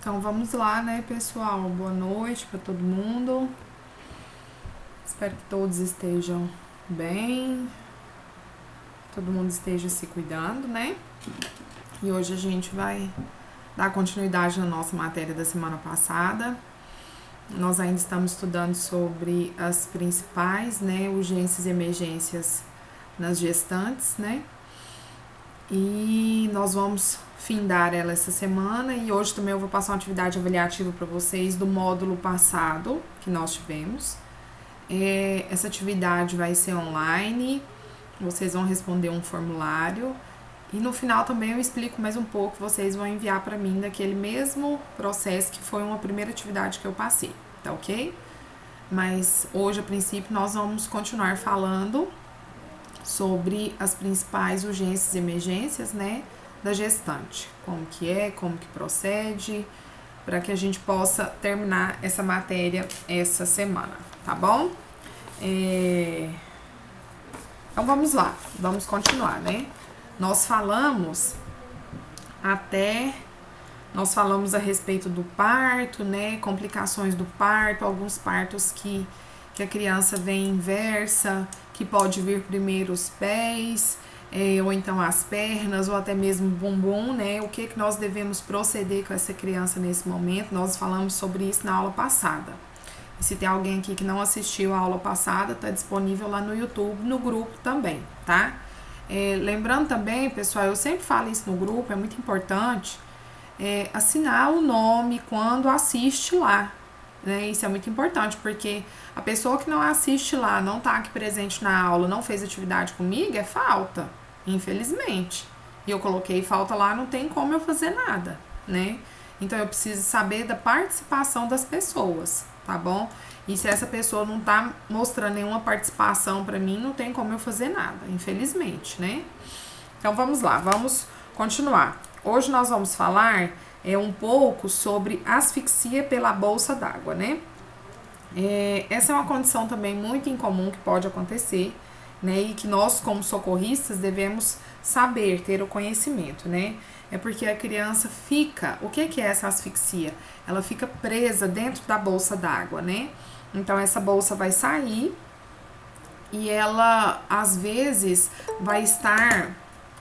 Então vamos lá, né, pessoal? Boa noite para todo mundo. Espero que todos estejam bem, todo mundo esteja se cuidando, né? E hoje a gente vai dar continuidade na nossa matéria da semana passada. Nós ainda estamos estudando sobre as principais, né, urgências e emergências nas gestantes, né? E nós vamos findar ela essa semana e hoje também eu vou passar uma atividade avaliativa para vocês do módulo passado que nós tivemos. Essa atividade vai ser online, vocês vão responder um formulário e no final também eu explico mais um pouco, vocês vão enviar para mim daquele mesmo processo que foi uma primeira atividade que eu passei, tá ok? Mas hoje, a princípio, nós vamos continuar falando sobre as principais urgências e emergências, né, da gestante. Como que procede, para que a gente possa terminar essa matéria essa semana, tá bom? Então vamos lá, vamos continuar, né? Nós falamos a respeito do parto, né? Complicações do parto, alguns partos que a criança vem inversa, que pode vir primeiro os pés, ou então as pernas, ou até mesmo o bumbum, né? O que nós devemos proceder com essa criança nesse momento? Nós falamos sobre isso na aula passada. E se tem alguém aqui que não assistiu a aula passada, tá disponível lá no YouTube, no grupo também, tá? Lembrando também, pessoal, eu sempre falo isso no grupo, é muito importante assinar o nome quando assiste lá, né? Isso é muito importante, porque a pessoa que não assiste lá, não tá aqui presente na aula, não fez atividade comigo, é falta, infelizmente. E eu coloquei falta lá, não tem como eu fazer nada, né? Então eu preciso saber da participação das pessoas, tá bom? E se essa pessoa não tá mostrando nenhuma participação para mim, não tem como eu fazer nada, infelizmente, né? Então vamos lá, vamos continuar. Hoje nós vamos falar um pouco sobre asfixia pela bolsa d'água, né? Essa é uma condição também muito incomum que pode acontecer, né? E que nós, como socorristas, devemos saber, ter o conhecimento, né? É porque a criança fica... O que é essa asfixia? Ela fica presa dentro da bolsa d'água, né? Então, essa bolsa vai sair e ela, às vezes,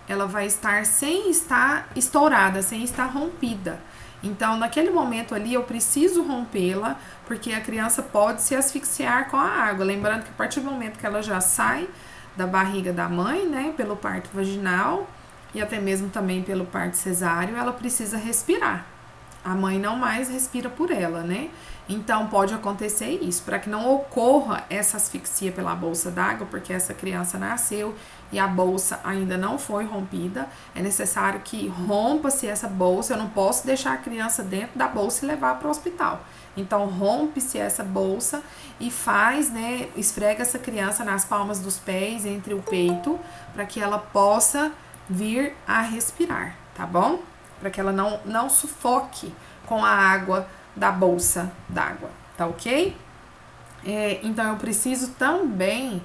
ela vai estar sem estar estourada, sem estar rompida. Então, naquele momento ali, eu preciso rompê-la, porque a criança pode se asfixiar com a água. Lembrando que a partir do momento que ela já sai da barriga da mãe, né, pelo parto vaginal e até mesmo também pelo parto cesáreo, ela precisa respirar. A mãe não mais respira por ela, né? Então pode acontecer isso, para que não ocorra essa asfixia pela bolsa d'água, porque essa criança nasceu e a bolsa ainda não foi rompida, é necessário que rompa-se essa bolsa. Eu não posso deixar a criança dentro da bolsa e levar para o hospital. Então rompe-se essa bolsa e faz, né, esfrega essa criança nas palmas dos pés, entre o peito, para que ela possa vir a respirar, tá bom? Para que ela não sufoque com a água da bolsa d'água, tá ok? Então eu preciso também,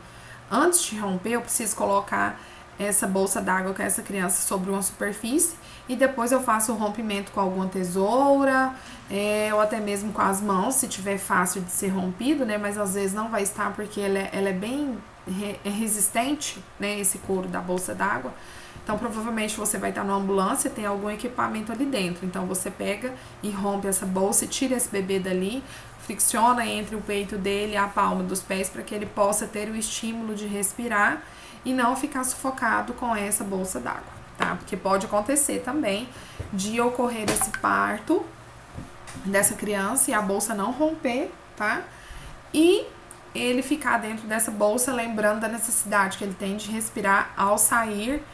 antes de romper, eu preciso colocar essa bolsa d'água com essa criança sobre uma superfície e depois eu faço o rompimento com alguma tesoura, ou até mesmo com as mãos, se tiver fácil de ser rompido, né? Mas às vezes não vai estar porque ela é bem resistente, né? Esse couro da bolsa d'água. Então, provavelmente você vai estar numa ambulância e tem algum equipamento ali dentro. Então, você pega e rompe essa bolsa e tira esse bebê dali, fricciona entre o peito dele e a palma dos pés para que ele possa ter o estímulo de respirar e não ficar sufocado com essa bolsa d'água, tá? Porque pode acontecer também de ocorrer esse parto dessa criança e a bolsa não romper, tá? E ele ficar dentro dessa bolsa, lembrando da necessidade que ele tem de respirar ao sair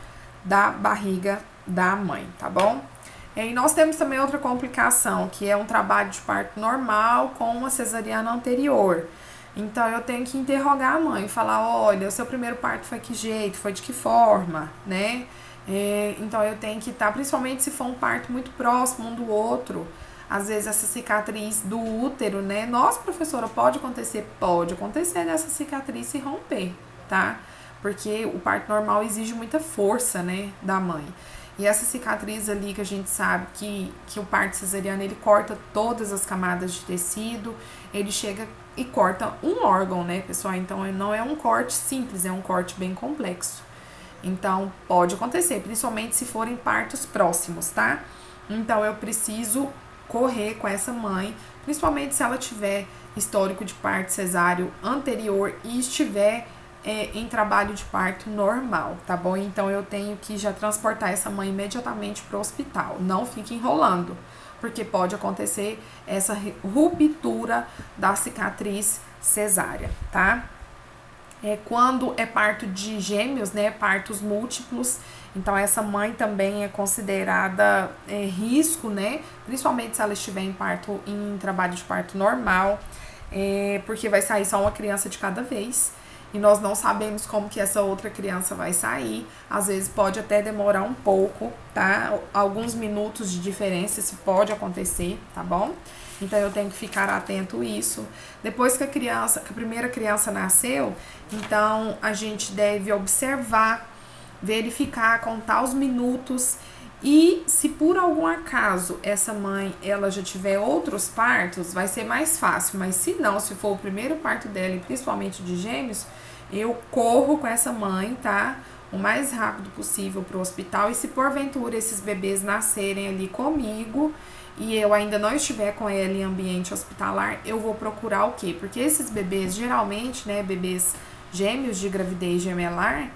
da barriga da mãe, tá bom? E nós temos também outra complicação, que é um trabalho de parto normal com uma cesariana anterior. Então, eu tenho que interrogar a mãe, falar, olha, o seu primeiro parto foi que jeito, foi de que forma, né? Então, eu tenho que estar, principalmente se for um parto muito próximo um do outro, às vezes essa cicatriz do útero, né? Nossa, professora, pode acontecer? Pode acontecer dessa cicatriz se romper, tá? Porque o parto normal exige muita força, né, da mãe. E essa cicatriz ali que a gente sabe que o parto cesariano, ele corta todas as camadas de tecido, ele chega e corta um órgão, né, pessoal? Então, não é um corte simples, é um corte bem complexo. Então, pode acontecer, principalmente se forem partos próximos, tá? Então, eu preciso correr com essa mãe, principalmente se ela tiver histórico de parto cesáreo anterior e estiver em trabalho de parto normal, tá bom? Então, eu tenho que já transportar essa mãe imediatamente para o hospital. Não fique enrolando, porque pode acontecer essa ruptura da cicatriz cesárea, tá? Quando é parto de gêmeos, né, partos múltiplos, então essa mãe também é considerada risco, né, principalmente se ela estiver em trabalho de parto normal, porque vai sair só uma criança de cada vez, e nós não sabemos como que essa outra criança vai sair, às vezes pode até demorar um pouco, tá, alguns minutos de diferença, isso pode acontecer, tá bom? Então, eu tenho que ficar atento a isso. Depois que a primeira criança nasceu, então, a gente deve observar, verificar, contar os minutos. E se por algum acaso essa mãe, ela já tiver outros partos, vai ser mais fácil. Mas se não, se for o primeiro parto dela, e principalmente de gêmeos, eu corro com essa mãe, tá? O mais rápido possível para o hospital. E se porventura esses bebês nascerem ali comigo e eu ainda não estiver com ela em ambiente hospitalar, eu vou procurar o quê? Porque esses bebês, geralmente, né, bebês gêmeos de gravidez gemelar,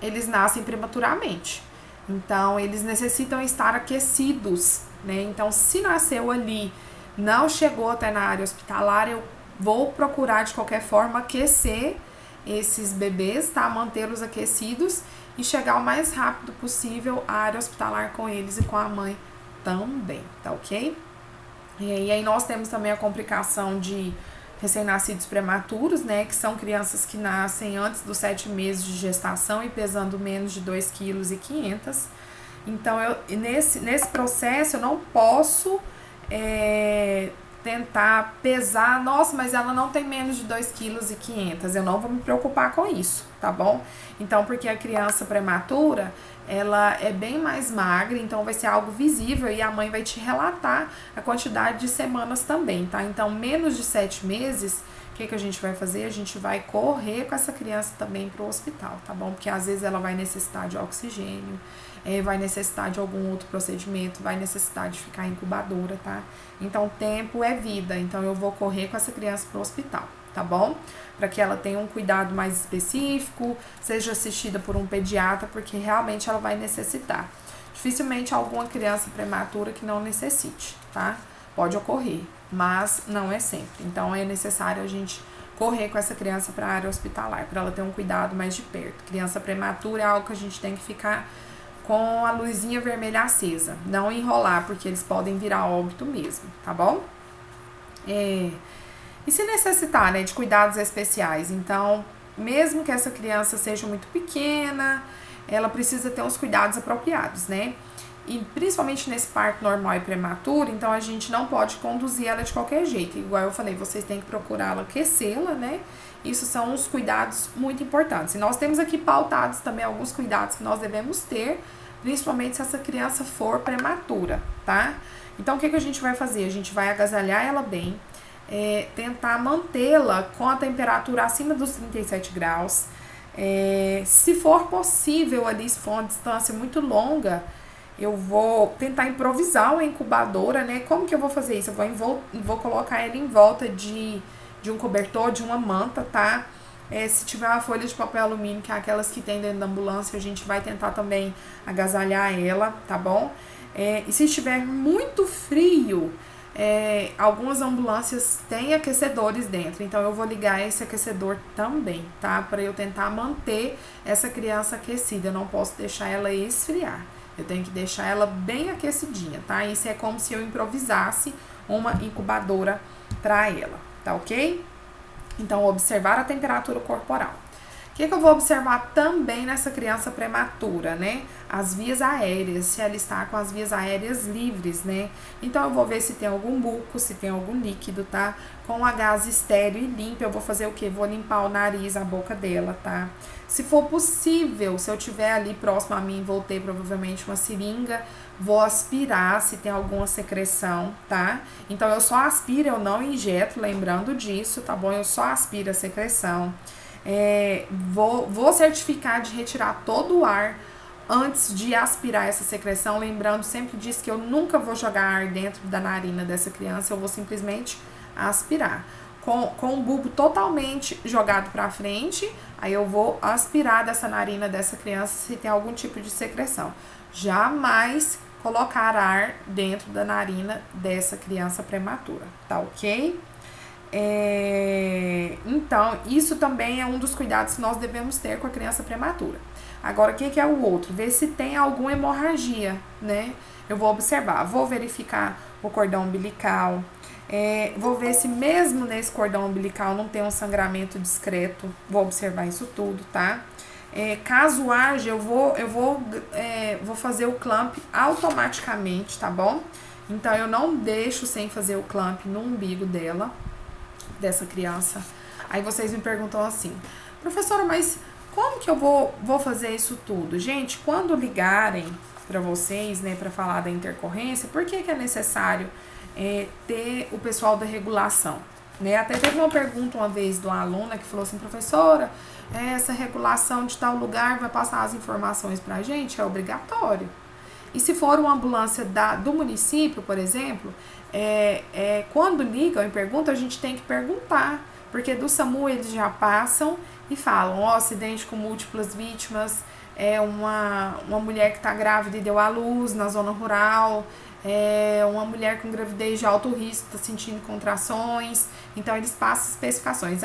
eles nascem prematuramente. Então, eles necessitam estar aquecidos, né? Então, se nasceu ali, não chegou até na área hospitalar, eu vou procurar de qualquer forma aquecer esses bebês, tá? Mantê-los aquecidos e chegar o mais rápido possível à área hospitalar com eles e com a mãe também, tá ok? E aí nós temos também a complicação de recém-nascidos prematuros, né, que são crianças que nascem antes dos 7 meses de gestação e pesando menos de 2,5 kg. Então, nesse processo, eu não posso tentar pesar, nossa, mas ela não tem menos de 2,5 kg. Eu não vou me preocupar com isso, tá bom? Então, porque a criança prematura, ela é bem mais magra, então vai ser algo visível e a mãe vai te relatar a quantidade de semanas também, tá? Então, menos de 7 meses, o que a gente vai fazer? A gente vai correr com essa criança também pro hospital, tá bom? Porque às vezes ela vai necessitar de oxigênio, vai necessitar de algum outro procedimento, vai necessitar de ficar em incubadora, tá? Então, tempo é vida, então eu vou correr com essa criança pro hospital, tá bom? Para que ela tenha um cuidado mais específico, seja assistida por um pediatra, porque realmente ela vai necessitar. Dificilmente alguma criança prematura que não necessite, tá? Pode ocorrer, mas não é sempre. Então, é necessário a gente correr com essa criança para a área hospitalar, para ela ter um cuidado mais de perto. Criança prematura é algo que a gente tem que ficar com a luzinha vermelha acesa, não enrolar, porque eles podem virar óbito mesmo, tá bom? E se necessitar, né, de cuidados especiais, então, mesmo que essa criança seja muito pequena, ela precisa ter os cuidados apropriados, né? E principalmente nesse parto normal e prematuro, então a gente não pode conduzir ela de qualquer jeito. Igual eu falei, vocês têm que procurá-la, aquecê-la, né? Isso são os cuidados muito importantes. E nós temos aqui pautados também alguns cuidados que nós devemos ter, principalmente se essa criança for prematura, tá? Então, o que a gente vai fazer? A gente vai agasalhar ela bem, tentar mantê-la com a temperatura acima dos 37 graus. Se for possível ali, se for uma distância muito longa, eu vou tentar improvisar uma incubadora, né? Como que eu vou fazer isso? Eu vou colocar ela em volta de um cobertor, de uma manta, tá? Se tiver uma folha de papel alumínio, que é aquelas que tem dentro da ambulância, a gente vai tentar também agasalhar ela, tá bom? E se estiver muito frio, algumas ambulâncias têm aquecedores dentro, então eu vou ligar esse aquecedor também, tá? Para eu tentar manter essa criança aquecida, eu não posso deixar ela esfriar. Eu tenho que deixar ela bem aquecidinha, tá? Isso é como se eu improvisasse uma incubadora para ela, tá ok? Então, observar a temperatura corporal. O que eu vou observar também nessa criança prematura, né? As vias aéreas, se ela está com as vias aéreas livres, né? Então, eu vou ver se tem algum buco, se tem algum líquido, tá? Com a gás estéreo e limpo, eu vou fazer o quê? Vou limpar o nariz, a boca dela, tá? Se for possível, se eu tiver ali próximo a mim, vou ter provavelmente uma seringa, vou aspirar se tem alguma secreção, tá? Então, eu só aspiro, eu não injeto, lembrando disso, tá bom? Eu só aspiro a secreção. Vou certificar de retirar todo o ar antes de aspirar essa secreção, lembrando sempre disso que eu nunca vou jogar ar dentro da narina dessa criança, eu vou simplesmente aspirar. Com o bulbo totalmente jogado para frente, aí eu vou aspirar dessa narina dessa criança se tem algum tipo de secreção. Jamais colocar ar dentro da narina dessa criança prematura, tá ok? Então, isso também é um dos cuidados que nós devemos ter com a criança prematura. Agora, o que é o outro? Ver se tem alguma hemorragia, né? Eu vou observar, vou verificar o cordão umbilical, vou ver se mesmo nesse cordão umbilical não tem um sangramento discreto, vou observar isso tudo, tá? Caso haja, eu vou fazer o clamp automaticamente, tá bom? Então, eu não deixo sem fazer o clamp no umbigo dessa criança. Aí vocês me perguntam assim, professora, mas como que eu vou fazer isso tudo? Gente, quando ligarem para vocês, né, para falar da intercorrência, por que é necessário ter o pessoal da regulação? Né? Até teve uma pergunta uma vez de uma aluna que falou assim, professora, essa regulação de tal lugar vai passar as informações para a gente? É obrigatório. E se for uma ambulância do município, por exemplo, quando ligam e perguntam, a gente tem que perguntar, porque do SAMU eles já passam e falam, acidente com múltiplas vítimas, uma mulher que está grávida e deu à luz na zona rural, uma mulher com gravidez de alto risco, está sentindo contrações, então eles passam especificações,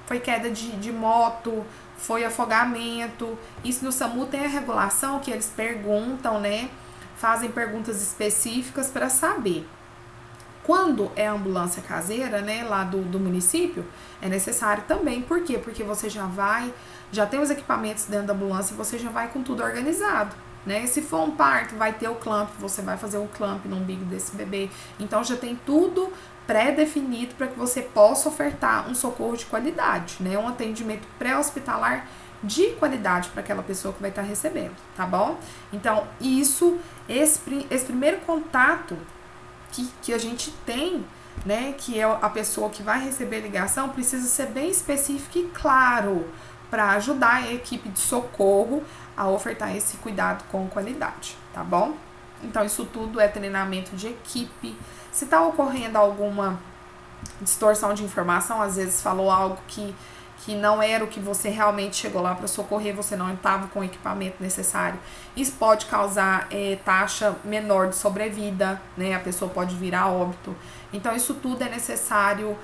foi queda de moto, foi afogamento. Isso no SAMU tem a regulação que eles perguntam, né? Fazem perguntas específicas para saber. Quando é ambulância caseira, né, lá do município, é necessário também. Por quê? Porque você já tem os equipamentos dentro da ambulância e você já vai com tudo organizado, né? Se for um parto, vai ter o clamp, você vai fazer um clamp no umbigo desse bebê. Então, já tem tudo pré-definido para que você possa ofertar um socorro de qualidade, né? Um atendimento pré-hospitalar de qualidade para aquela pessoa que vai estar recebendo, tá bom? Então, esse primeiro contato que a gente tem, né, que é a pessoa que vai receber a ligação, precisa ser bem específico e claro para ajudar a equipe de socorro a ofertar esse cuidado com qualidade, tá bom? Então, isso tudo é treinamento de equipe. Se está ocorrendo alguma distorção de informação, às vezes falou algo que não era o que você realmente chegou lá para socorrer, você não estava com o equipamento necessário. Isso pode causar taxa menor de sobrevida, né? A pessoa pode vir a óbito. Então, isso tudo é necessário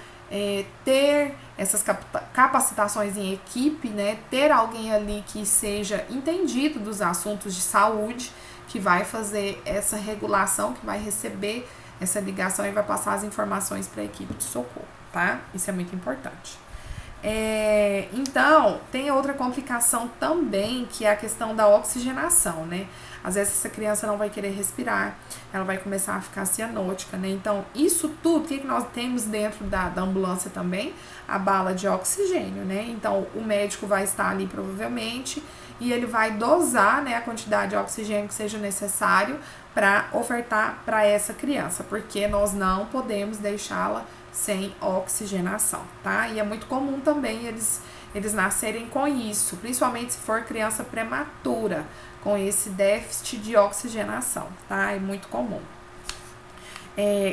ter essas capacitações em equipe, né? Ter alguém ali que seja entendido dos assuntos de saúde, que vai fazer essa regulação, que vai receber essa ligação e vai passar as informações para a equipe de socorro, tá? Isso é muito importante. Então, tem outra complicação também, que é a questão da oxigenação, né? Às vezes essa criança não vai querer respirar, ela vai começar a ficar cianótica, né? Então, isso tudo, o que nós temos dentro da ambulância também? A bala de oxigênio, né? Então, o médico vai estar ali provavelmente e ele vai dosar, né, a quantidade de oxigênio que seja necessário para ofertar para essa criança, porque nós não podemos deixá-la sem oxigenação, tá? E é muito comum também eles nascerem com isso, principalmente se for criança prematura, com esse déficit de oxigenação, tá? É muito comum.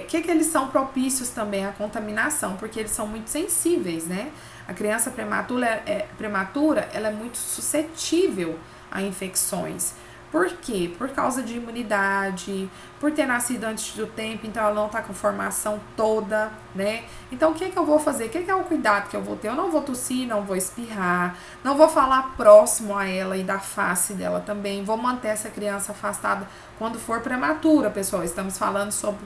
Que eles são propícios também à contaminação, porque eles são muito sensíveis, né? A criança prematura, ela é muito suscetível a infecções. Por quê? Por causa de imunidade, por ter nascido antes do tempo, então ela não tá com formação toda, né? Então, o que eu vou fazer? O que é o cuidado que eu vou ter? Eu não vou tossir, não vou espirrar, não vou falar próximo a ela e da face dela também. Vou manter essa criança afastada quando for prematura, pessoal. Estamos falando sobre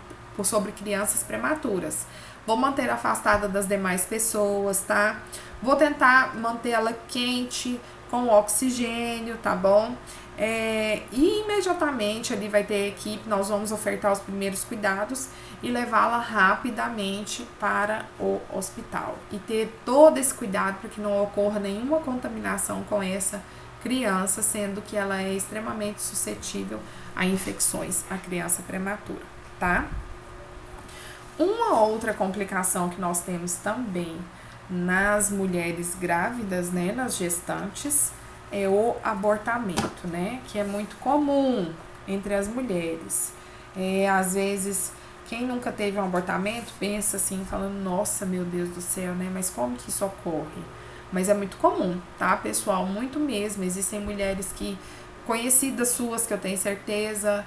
sobre crianças prematuras. Vou manter afastada das demais pessoas, tá? Vou tentar manter ela quente, com oxigênio, tá bom? E imediatamente ali vai ter equipe, nós vamos ofertar os primeiros cuidados e levá-la rapidamente para o hospital. E ter todo esse cuidado para que não ocorra nenhuma contaminação com essa criança, sendo que ela é extremamente suscetível a infecções, a criança prematura, tá? Uma outra complicação que nós temos também nas mulheres grávidas, né, nas gestantes, é o abortamento, né, que é muito comum entre as mulheres. Às vezes, quem nunca teve um abortamento pensa assim, falando, nossa, meu Deus do céu, né, mas como que isso ocorre? Mas é muito comum, tá, pessoal? Muito mesmo. Existem mulheres conhecidas suas, que eu tenho certeza,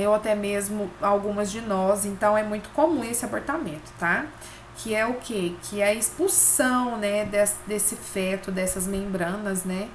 ou até mesmo algumas de nós, então é muito comum esse abortamento, tá? Que é o quê? Que é a expulsão, né, desse feto, dessas membranas, né?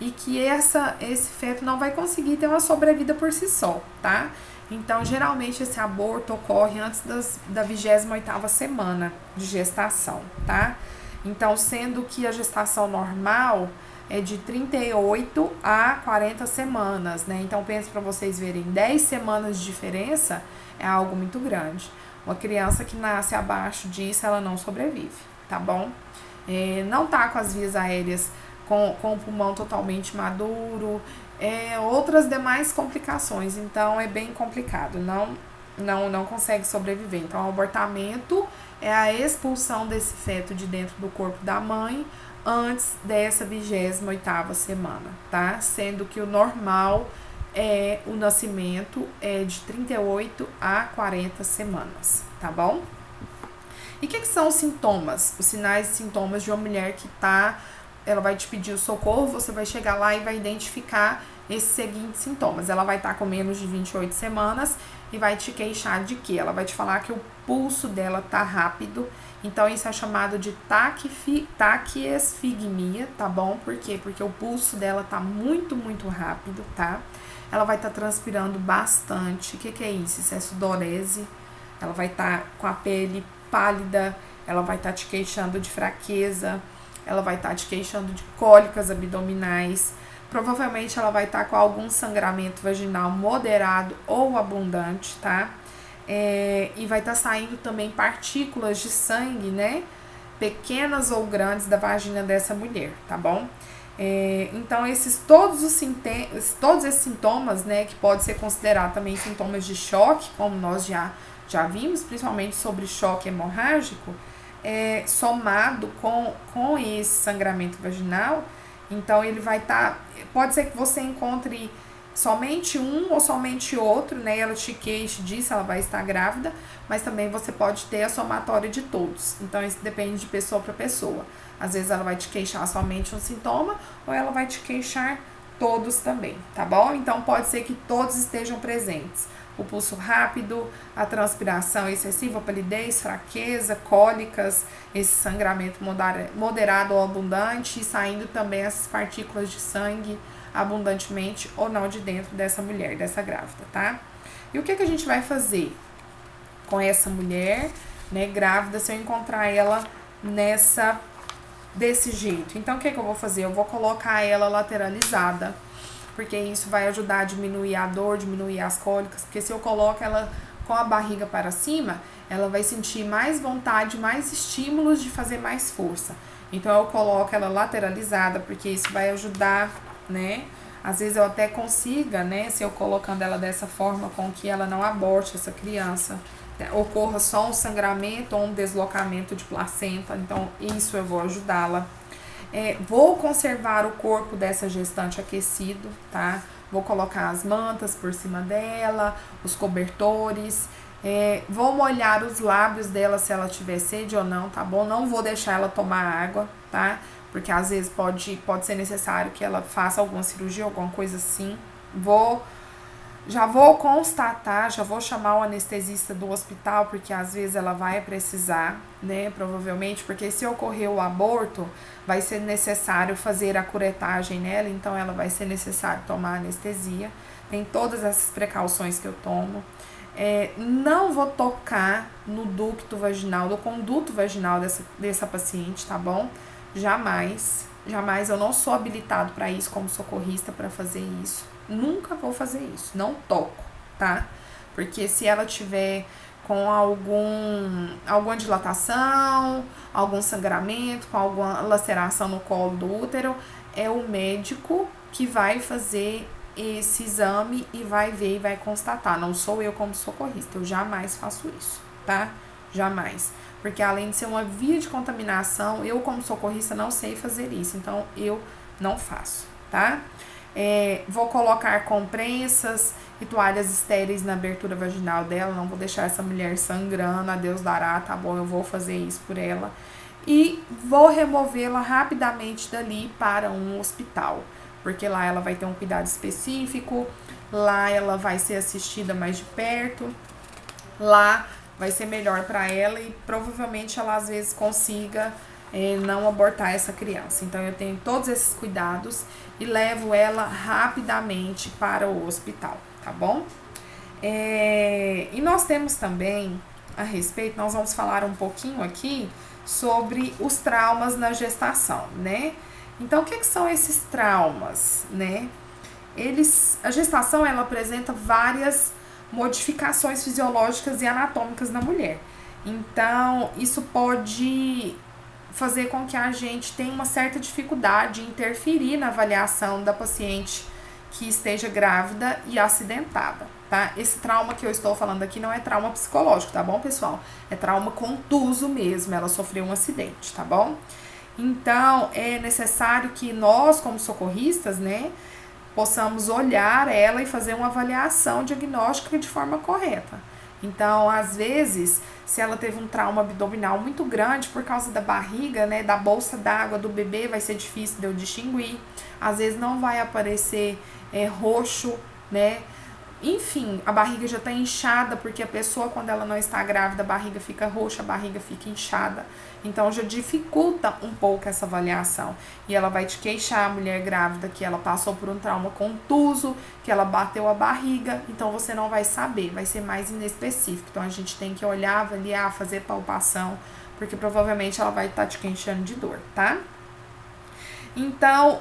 E que esse feto não vai conseguir ter uma sobrevida por si só, tá? Então, geralmente, esse aborto ocorre antes da 28ª semana de gestação, tá? Então, sendo que a gestação normal é de 38 a 40 semanas, né? Então, penso para vocês verem, 10 semanas de diferença é algo muito grande. Uma criança que nasce abaixo disso, ela não sobrevive, tá bom? Não tá com as vias aéreas com o pulmão totalmente maduro, outras demais complicações, então é bem complicado, não consegue sobreviver. Então, o abortamento é a expulsão desse feto de dentro do corpo da mãe antes dessa 28ª semana, tá? Sendo que o normal o nascimento é de 38 a 40 semanas, tá bom? E o que são os sintomas? Os sinais e sintomas de uma mulher que ela vai te pedir o socorro, você vai chegar lá e vai identificar esses seguintes sintomas. Ela vai estar com menos de 28 semanas e vai te queixar de quê? Ela vai te falar que o pulso dela tá rápido, então isso é chamado de taquiesfigmia, tá bom? Por quê? Porque o pulso dela tá muito, muito rápido, tá? Ela vai estar transpirando bastante. O que é isso? Isso é sudorese. Ela vai estar com a pele pálida, ela vai estar te queixando de fraqueza, ela vai estar te queixando de cólicas abdominais. Provavelmente ela vai estar com algum sangramento vaginal moderado ou abundante, tá? E vai estar saindo também partículas de sangue, né? Pequenas ou grandes da vagina dessa mulher, tá bom? Então, todos esses sintomas, né, que pode ser considerado também sintomas de choque, como nós já vimos, principalmente sobre choque hemorrágico, somado com esse sangramento vaginal, então ele vai estar, pode ser que você encontre somente um ou somente outro, né, ela te queixe disso, ela vai estar grávida, mas também você pode ter a somatória de todos, então isso depende de pessoa para pessoa. Às vezes ela vai te queixar somente um sintoma, ou ela vai te queixar todos também, tá bom? Então pode ser que todos estejam presentes. O pulso rápido, a transpiração excessiva, palidez, fraqueza, cólicas, esse sangramento moderado ou abundante, e saindo também essas partículas de sangue abundantemente ou não de dentro dessa mulher, dessa grávida, tá? E o que a gente vai fazer com essa mulher, né, grávida, se eu encontrar ela desse jeito? Então, o que eu vou fazer? Eu vou colocar ela lateralizada, porque isso vai ajudar a diminuir a dor, diminuir as cólicas, porque se eu coloco ela com a barriga para cima, ela vai sentir mais vontade, mais estímulos de fazer mais força. Então, eu coloco ela lateralizada, porque isso vai ajudar, né? Às vezes eu até consiga, né, se eu colocando ela dessa forma, com que ela não aborte essa criança, ocorra só um sangramento ou um deslocamento de placenta, então isso eu vou ajudá-la. Vou conservar o corpo dessa gestante aquecido, tá? Vou colocar as mantas por cima dela, os cobertores, vou molhar os lábios dela se ela tiver sede ou não, tá bom? Não vou deixar ela tomar água, tá? Porque às vezes pode ser necessário que ela faça alguma cirurgia, alguma coisa assim. Já vou constatar, já vou chamar o anestesista do hospital, porque às vezes ela vai precisar, né, provavelmente, porque se ocorrer o aborto, vai ser necessário fazer a curetagem nela, então ela vai ser necessário tomar anestesia. Tem todas essas precauções que eu tomo. Não vou tocar no ducto vaginal, no conduto vaginal dessa paciente, tá bom? Jamais, jamais, eu não sou habilitado para isso como socorrista para fazer isso. Nunca vou fazer isso, não toco, tá? Porque se ela tiver com alguma dilatação, algum sangramento, com alguma laceração no colo do útero, é o médico que vai fazer esse exame e vai ver e vai constatar. Não sou eu como socorrista, eu jamais faço isso, tá? Jamais. Porque além de ser uma via de contaminação, eu como socorrista não sei fazer isso, então eu não faço, tá? Vou colocar compressas e toalhas estéreis na abertura vaginal dela, não vou deixar essa mulher sangrando, a Deus dará, tá bom? Eu vou fazer isso por ela. E vou removê-la rapidamente dali para um hospital, porque lá ela vai ter um cuidado específico, lá ela vai ser assistida mais de perto, lá vai ser melhor para ela e provavelmente ela às vezes consiga não abortar essa criança. Então eu tenho todos esses cuidados e levo ela rapidamente para o hospital, tá bom? E nós temos também a respeito, nós vamos falar um pouquinho aqui sobre os traumas na gestação, né? Então, o que são esses traumas, né? A gestação, ela apresenta várias modificações fisiológicas e anatômicas na mulher. Então, isso pode fazer com que a gente tenha uma certa dificuldade em interferir na avaliação da paciente que esteja grávida e acidentada, tá? Esse trauma que eu estou falando aqui não é trauma psicológico, tá bom, pessoal? É trauma contuso mesmo, ela sofreu um acidente, tá bom? Então, é necessário que nós, como socorristas, né, possamos olhar ela e fazer uma avaliação diagnóstica de forma correta. Então, às vezes, se ela teve um trauma abdominal muito grande por causa da barriga, né, da bolsa d'água do bebê, vai ser difícil de eu distinguir. Às vezes não vai aparecer roxo, né? Enfim, a barriga já está inchada, porque a pessoa, quando ela não está grávida, a barriga fica roxa, a barriga fica inchada. Então, já dificulta um pouco essa avaliação. E ela vai te queixar, a mulher grávida, que ela passou por um trauma contuso, que ela bateu a barriga. Então, você não vai saber, vai ser mais inespecífico. Então, a gente tem que olhar, avaliar, fazer palpação, porque provavelmente ela vai estar te queixando de dor, tá? Então,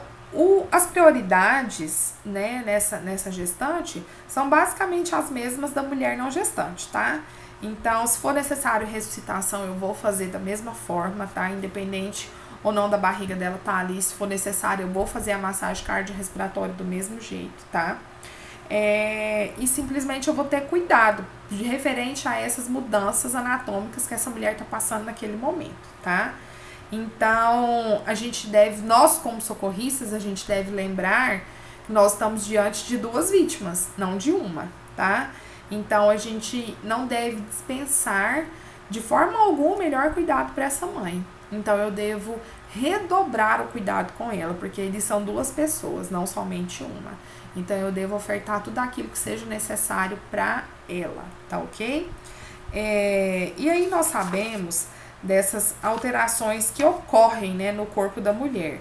as prioridades, né, nessa gestante são basicamente as mesmas da mulher não gestante, tá? Então, se for necessário ressuscitação, eu vou fazer da mesma forma, tá? Independente ou não da barriga dela tá ali, se for necessário, eu vou fazer a massagem cardiorrespiratória do mesmo jeito, tá? E simplesmente eu vou ter cuidado de referente a essas mudanças anatômicas que essa mulher tá passando naquele momento, tá? Então, nós como socorristas, a gente deve lembrar que nós estamos diante de duas vítimas, não de uma, tá? Então, a gente não deve dispensar de forma alguma o melhor cuidado para essa mãe. Então, eu devo redobrar o cuidado com ela, porque eles são duas pessoas, não somente uma. Então, eu devo ofertar tudo aquilo que seja necessário para ela, tá ok? E aí, nós sabemos dessas alterações que ocorrem, né, no corpo da mulher.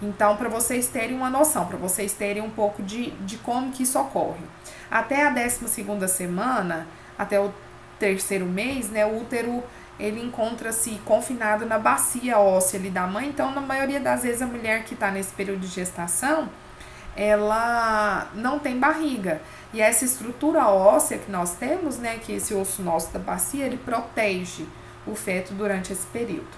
Então, para vocês terem uma noção, para vocês terem um pouco de como que isso ocorre. Até a 12ª semana, até o 3º mês, né, o útero, ele encontra-se confinado na bacia óssea ali da mãe. Então, na maioria das vezes, a mulher que está nesse período de gestação, ela não tem barriga. E essa estrutura óssea que nós temos, né, que esse osso nosso da bacia, ele protege o feto durante esse período.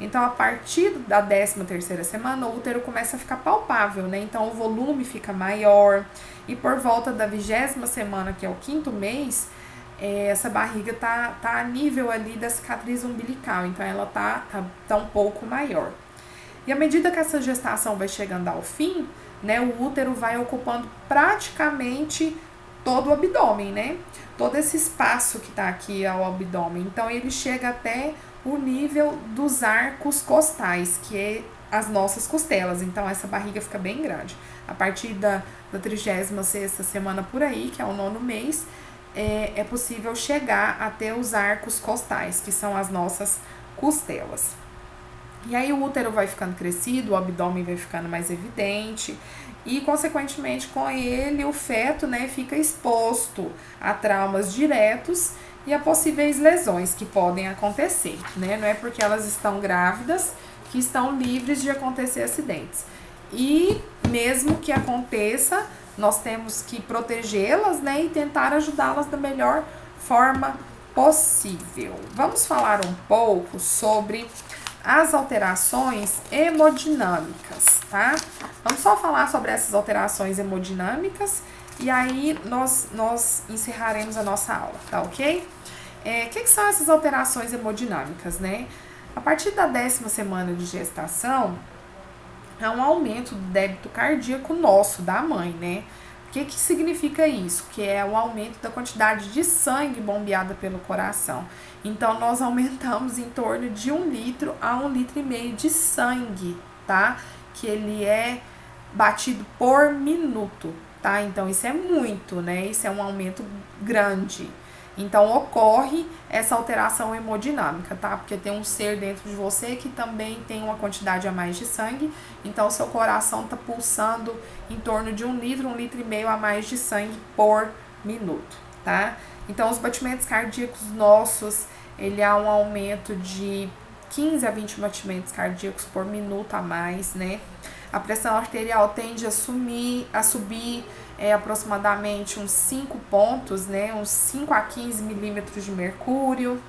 Então, a partir da 13ª semana, o útero começa a ficar palpável, né? Então, o volume fica maior. E por volta da 20ª semana, que é o 5º mês, essa barriga tá a nível ali da cicatriz umbilical. Então, ela tá um pouco maior. E à medida que essa gestação vai chegando ao fim, né? O útero vai ocupando praticamente todo o abdômen, né? Todo esse espaço que tá aqui ao abdômen. Então, ele chega até o nível dos arcos costais, que é as nossas costelas. Então, essa barriga fica bem grande. A partir da 36ª semana por aí, que é o 9º mês, é possível chegar até os arcos costais, que são as nossas costelas. E aí o útero vai ficando crescido, o abdômen vai ficando mais evidente, e, consequentemente, com ele, o feto, né, fica exposto a traumas diretos e a possíveis lesões que podem acontecer, né? Não é porque elas estão grávidas que estão livres de acontecer acidentes. E mesmo que aconteça, nós temos que protegê-las, né, e tentar ajudá-las da melhor forma possível. Vamos falar um pouco sobre as alterações hemodinâmicas, tá? Vamos só falar sobre essas alterações hemodinâmicas e aí nós encerraremos a nossa aula, tá ok? O que são essas alterações hemodinâmicas, né? A partir da 10ª semana de gestação, há um aumento do débito cardíaco nosso, da mãe, né? O que significa isso? Que é o aumento da quantidade de sangue bombeada pelo coração. Então, nós aumentamos em torno de 1 litro a 1,5 litro de sangue, tá? Que ele é batido por minuto, tá? Então, isso é muito, né? Isso é um aumento grande. Então, ocorre essa alteração hemodinâmica, tá? Porque tem um ser dentro de você que também tem uma quantidade a mais de sangue. Então, seu coração tá pulsando em torno de 1 litro, 1,5 litro a mais de sangue por minuto, tá? Então, os batimentos cardíacos nossos, ele há um aumento de 15 a 20 batimentos cardíacos por minuto a mais, né? A pressão arterial tende a subir aproximadamente uns 5 pontos, né? Uns 5 a 15 milímetros de mercúrio,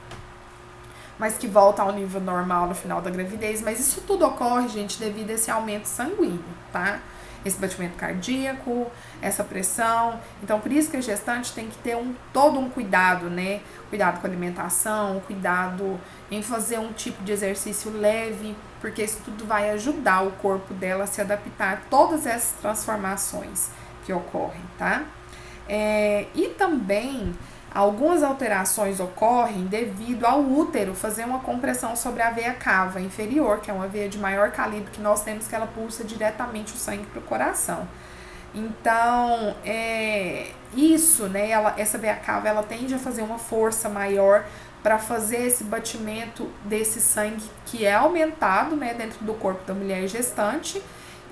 mas que volta ao nível normal no final da gravidez. Mas isso tudo ocorre, gente, devido a esse aumento sanguíneo, tá? Esse batimento cardíaco, essa pressão. Então, por isso que a gestante tem que ter todo um cuidado, né? Cuidado com a alimentação, cuidado em fazer um tipo de exercício leve, porque isso tudo vai ajudar o corpo dela a se adaptar a todas essas transformações que ocorrem, tá? E também algumas alterações ocorrem devido ao útero fazer uma compressão sobre a veia cava inferior, que é uma veia de maior calibre que nós temos, que ela pulsa diretamente o sangue para o coração. Então, isso, né, essa veia cava, ela tende a fazer uma força maior para fazer esse batimento desse sangue que é aumentado, né, dentro do corpo da mulher gestante.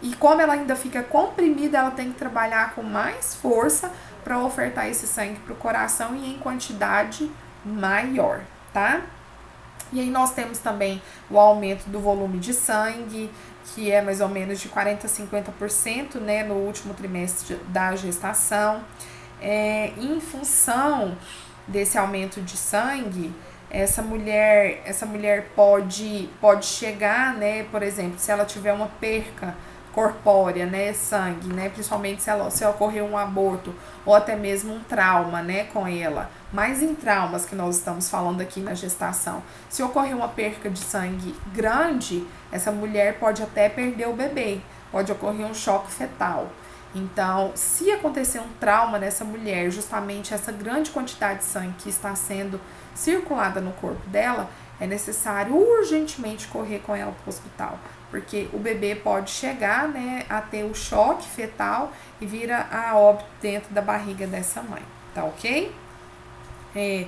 E como ela ainda fica comprimida, ela tem que trabalhar com mais força para ofertar esse sangue para o coração e em quantidade maior, tá? E aí nós temos também o aumento do volume de sangue, que é mais ou menos de 40% a 50%, né, no último trimestre da gestação. Em função desse aumento de sangue, essa mulher pode chegar, né, por exemplo, se ela tiver uma perca corpórea, né, sangue, né, principalmente se ocorrer um aborto ou até mesmo um trauma, né, com ela, mas em traumas que nós estamos falando aqui na gestação, se ocorrer uma perca de sangue grande, essa mulher pode até perder o bebê, pode ocorrer um choque fetal. Então, se acontecer um trauma nessa mulher, justamente essa grande quantidade de sangue que está sendo circulada no corpo dela, é necessário urgentemente correr com ela para o hospital, porque o bebê pode chegar, né, a ter o choque fetal e vir a óbito dentro da barriga dessa mãe, tá ok? E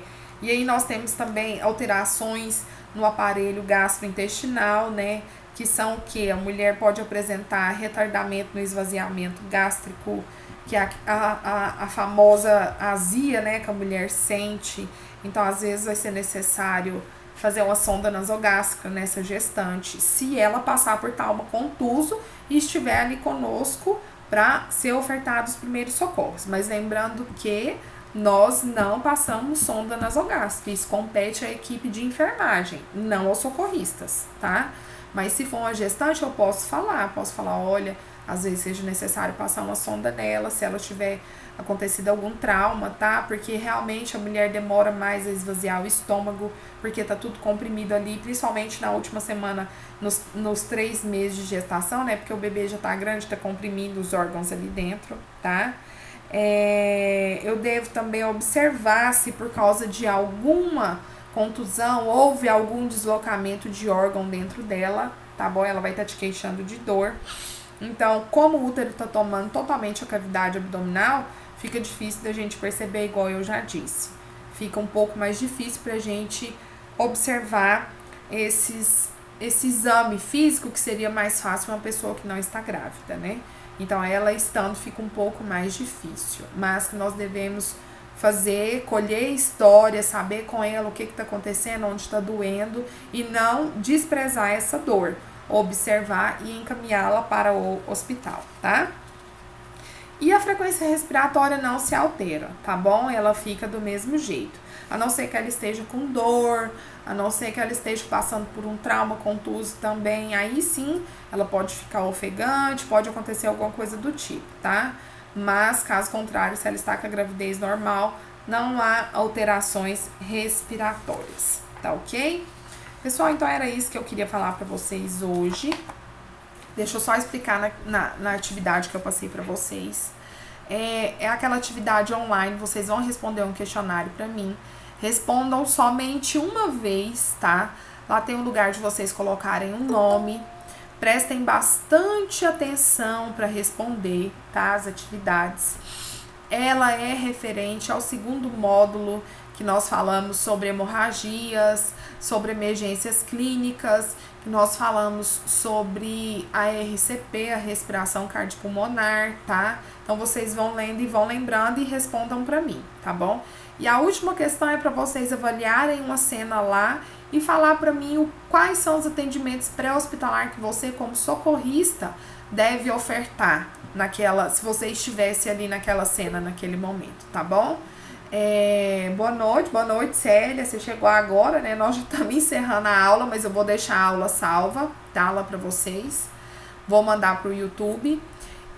aí nós temos também alterações no aparelho gastrointestinal, né, que são o que? A mulher pode apresentar retardamento no esvaziamento gástrico, que é a famosa azia, né, que a mulher sente. Então, às vezes, vai ser necessário fazer uma sonda nasogástrica nessa gestante, se ela passar por trauma contuso e estiver ali conosco para ser ofertado os primeiros socorros. Mas lembrando que nós não passamos sonda nasogástrica, isso compete à equipe de enfermagem, não aos socorristas, tá? Mas se for uma gestante, eu posso falar, olha, às vezes seja necessário passar uma sonda nela, se ela tiver acontecido algum trauma, tá? Porque realmente a mulher demora mais a esvaziar o estômago, porque tá tudo comprimido ali, principalmente na última semana, nos 3 meses de gestação, né? Porque o bebê já tá grande, tá comprimindo os órgãos ali dentro, tá? Eu devo também observar se por causa de alguma contusão, houve algum deslocamento de órgão dentro dela, tá bom? Ela vai estar te queixando de dor. Então, como o útero tá tomando totalmente a cavidade abdominal, fica difícil da gente perceber, igual eu já disse. Fica um pouco mais difícil pra gente observar esse exame físico, que seria mais fácil uma pessoa que não está grávida, né? Então, ela estando fica um pouco mais difícil, mas que nós devemos fazer, colher história, saber com ela o que está acontecendo, onde está doendo e não desprezar essa dor, observar e encaminhá-la para o hospital, tá? E a frequência respiratória não se altera, tá bom? Ela fica do mesmo jeito. A não ser que ela esteja com dor, a não ser que ela esteja passando por um trauma contuso também, aí sim ela pode ficar ofegante, pode acontecer alguma coisa do tipo, tá? Mas, caso contrário, se ela está com a gravidez normal, não há alterações respiratórias, tá ok? Pessoal, então era isso que eu queria falar pra vocês hoje. Deixa eu só explicar na atividade que eu passei pra vocês. É aquela atividade online, vocês vão responder um questionário pra mim. Respondam somente uma vez, tá? Lá tem um lugar de vocês colocarem um nome. Prestem bastante atenção para responder, tá? As atividades. Ela é referente ao segundo módulo que nós falamos sobre hemorragias, sobre emergências clínicas, que nós falamos sobre a RCP, a respiração cardiopulmonar, tá? Então vocês vão lendo e vão lembrando e respondam para mim, tá bom? E a última questão é para vocês avaliarem uma cena lá e falar para mim quais são os atendimentos pré-hospitalar que você, como socorrista, deve ofertar naquela, se você estivesse ali naquela cena, naquele momento, tá bom? Boa noite, Célia, você chegou agora, né? Nós já estamos encerrando a aula, mas eu vou deixar a aula salva, tá? Lá para vocês. Vou mandar pro YouTube.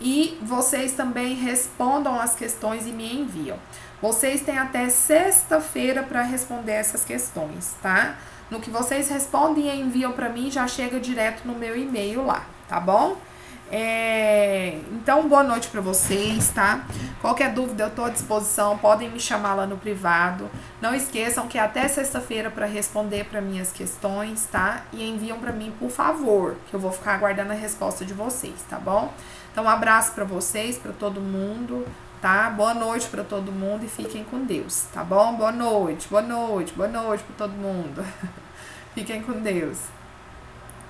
E vocês também respondam as questões e me enviam. Vocês têm até sexta-feira para responder essas questões, tá? No que vocês respondem e enviam para mim, já chega direto no meu e-mail lá, tá bom? Então, boa noite para vocês, tá? Qualquer dúvida eu tô à disposição, podem me chamar lá no privado. Não esqueçam que até sexta-feira para responder para minhas questões, tá? E enviam para mim, por favor, que eu vou ficar aguardando a resposta de vocês, tá bom? Então, um abraço para vocês, para todo mundo, tá? Boa noite para todo mundo e fiquem com Deus, tá bom? Boa noite para todo mundo. Fiquem com Deus.